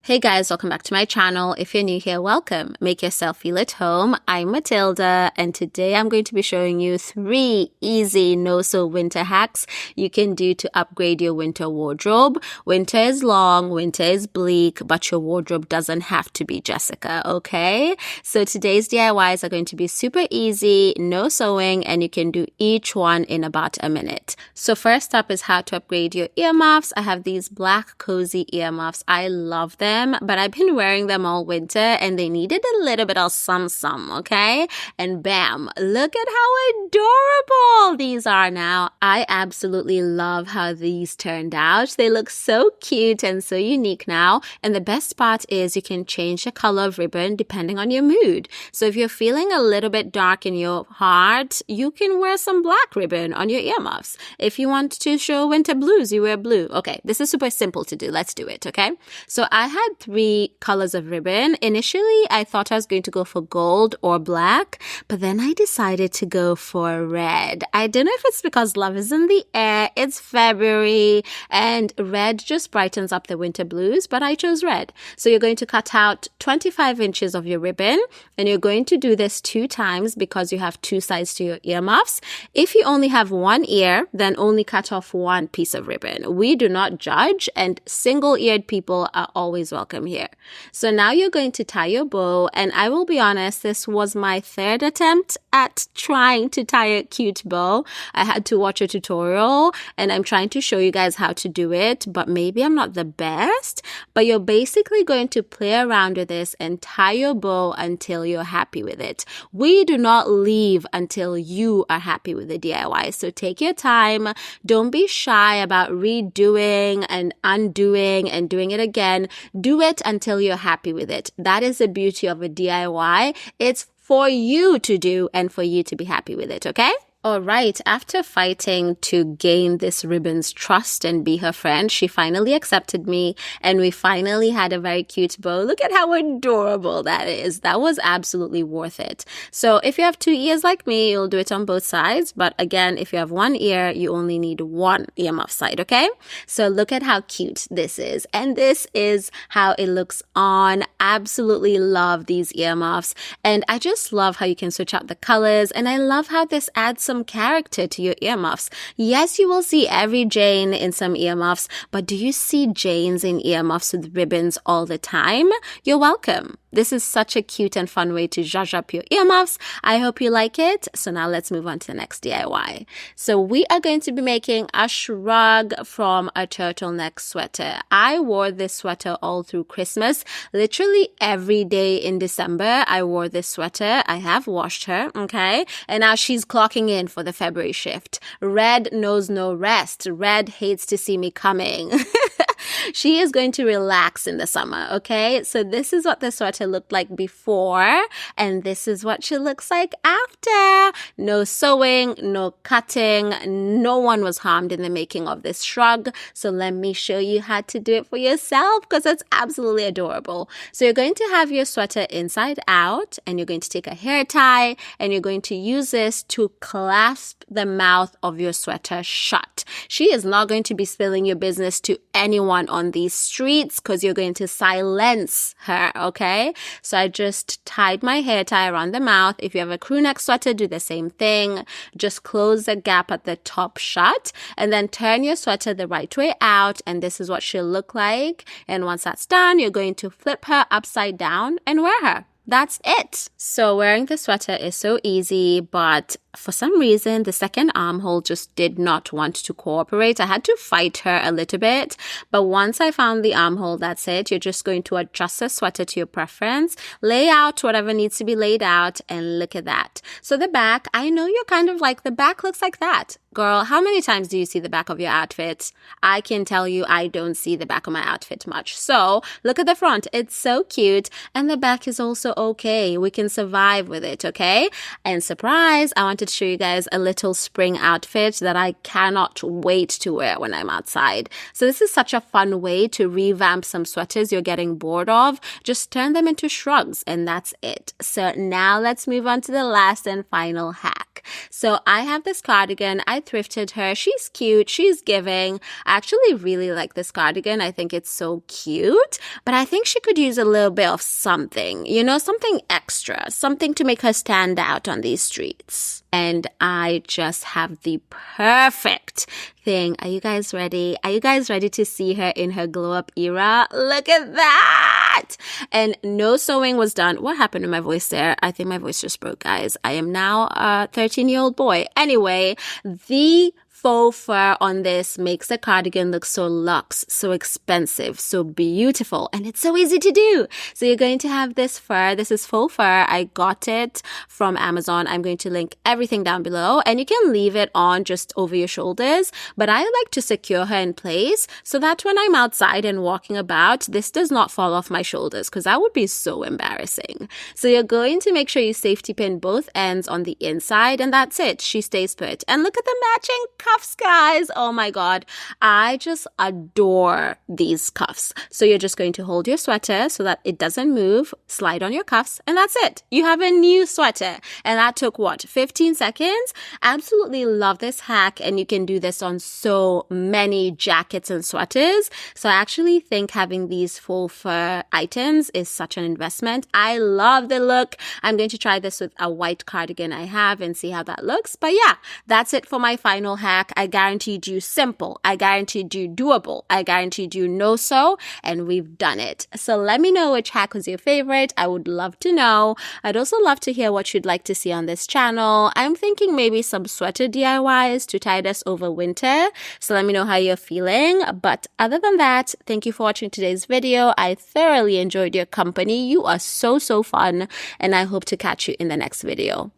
Hey guys, welcome back to my channel. If you're new here, welcome. Make yourself feel at home. I'm Matilda, and today I'm going to be showing you 3 easy no-sew winter hacks you can do to upgrade your winter wardrobe. Winter is long, winter is bleak, but your wardrobe doesn't have to be Jessica, okay? So today's DIYs are going to be super easy, no sewing, and you can do each one in about a minute. So first up is how to upgrade your earmuffs. I have these black cozy earmuffs. I love them. But I've been wearing them all winter and they needed a little bit of some, okay? And bam, look at how adorable these are now. I absolutely love how these turned out. They look so cute and so unique now. And the best part is you can change the color of ribbon depending on your mood. So if you're feeling a little bit dark in your heart, you can wear some black ribbon on your earmuffs. If you want to show winter blues, you wear blue. Okay, this is super simple to do. Let's do it, okay? So I had 3 colors of ribbon. Initially, I thought I was going to go for gold or black, but then I decided to go for red. I don't know if it's because love is in the air, it's February, and red just brightens up the winter blues, but I chose red. So you're going to cut out 25 inches of your ribbon, and you're going to do this 2 times because you have 2 sides to your earmuffs. If you only have 1 ear, then only cut off 1 piece of ribbon. We do not judge, and single-eared people are always welcome here. So now you're going to tie your bow, and I will be honest, this was my 3rd attempt at trying to tie a cute bow. I had to watch a tutorial and I'm trying to show you guys how to do it, but maybe I'm not the best. But you're basically going to play around with this and tie your bow until you're happy with it. We do not leave until you are happy with the DIY. So take your time. Don't be shy about redoing and undoing and doing it again. Do it until you're happy with it. That is the beauty of a DIY. It's for you to do and for you to be happy with it, okay? All right, after fighting to gain this ribbon's trust and be her friend, she finally accepted me and we finally had a very cute bow. Look at how adorable that is. That was absolutely worth it. So if you have 2 ears like me, you'll do it on both sides. But again, if you have 1 ear, you only need 1 earmuff side, okay? So look at how cute this is. And this is how it looks on. Absolutely love these earmuffs. And I just love how you can switch out the colors. And I love how this adds some character to your earmuffs. Yes, you will see every Jane in some earmuffs, but do you see Janes in earmuffs with ribbons all the time? You're welcome. This is such a cute and fun way to zhuzh up your earmuffs. I hope you like it. So now let's move on to the next DIY. So we are going to be making a shrug from a turtleneck sweater. I wore this sweater all through Christmas. Literally every day in December, I wore this sweater. I have washed her, okay? And now she's clocking in for the February shift. Red knows no rest. Red hates to see me coming. She is going to relax in the summer, okay? So this is what the sweater looked like before, and this is what she looks like after. No sewing, no cutting. No one was harmed in the making of this shrug. So let me show you how to do it for yourself because it's absolutely adorable. So you're going to have your sweater inside out, and you're going to take a hair tie, and you're going to use this to clasp the mouth of your sweater shut. She is not going to be spilling your business to anyone on these streets because you're going to silence her, okay? So I just tied my hair tie around the mouth. If you have a crew neck sweater, do the same thing. Just close the gap at the top shut and then turn your sweater the right way out, and this is what she'll look like. And once that's done, you're going to flip her upside down and wear her. That's it. So wearing the sweater is so easy, but for some reason, the second armhole just did not want to cooperate. I had to fight her a little bit, but once I found the armhole, that's it. You're just going to adjust the sweater to your preference, lay out whatever needs to be laid out, and look at that. So the back, I know you're kind of like, the back looks like that. Girl, how many times do you see the back of your outfit? I can tell you I don't see the back of my outfit much. So look at the front. It's so cute. And the back is also okay. We can survive with it, okay? And surprise, I wanted to show you guys a little spring outfit that I cannot wait to wear when I'm outside. So this is such a fun way to revamp some sweaters you're getting bored of. Just turn them into shrugs and that's it. So now let's move on to the last and final hack. So I have this cardigan. I thrifted her. She's cute. She's giving. I actually really like this cardigan. I think it's so cute, but I think she could use a little bit of something, you know, something extra, something to make her stand out on these streets. And I just have the perfect thing. Are you guys ready? Are you guys ready to see her in her glow up era? Look at that! And no sewing was done. What happened to my voice there? I think my voice just broke, guys. I am now a 13-year-old boy. Anyway, the faux fur on this makes the cardigan look so luxe, so expensive, so beautiful, and it's so easy to do. So you're going to have this fur. This is faux fur. I got it from Amazon. I'm going to link everything down below, and you can leave it on just over your shoulders, but I like to secure her in place so that when I'm outside and walking about, this does not fall off my shoulders, because that would be so embarrassing. So you're going to make sure you safety pin both ends on the inside, and that's it. She stays put. And look at the matching cuffs, guys. Oh my God. I just adore these cuffs. So you're just going to hold your sweater so that it doesn't move, slide on your cuffs, and that's it. You have a new sweater. And that took what, 15 seconds? Absolutely love this hack, and you can do this on so many jackets and sweaters. So I actually think having these faux fur items is such an investment. I love the look. I'm going to try this with a white cardigan I have and see how that looks. But yeah, that's it for my final hack. I guaranteed you simple. I guaranteed you doable. I guaranteed you no sew, and we've done it. So let me know which hack was your favorite. I would love to know. I'd also love to hear what you'd like to see on this channel. I'm thinking maybe some sweater DIYs to tide us over winter. So let me know how you're feeling. But other than that, thank you for watching today's video. I thoroughly enjoyed your company. You are so fun, and I hope to catch you in the next video.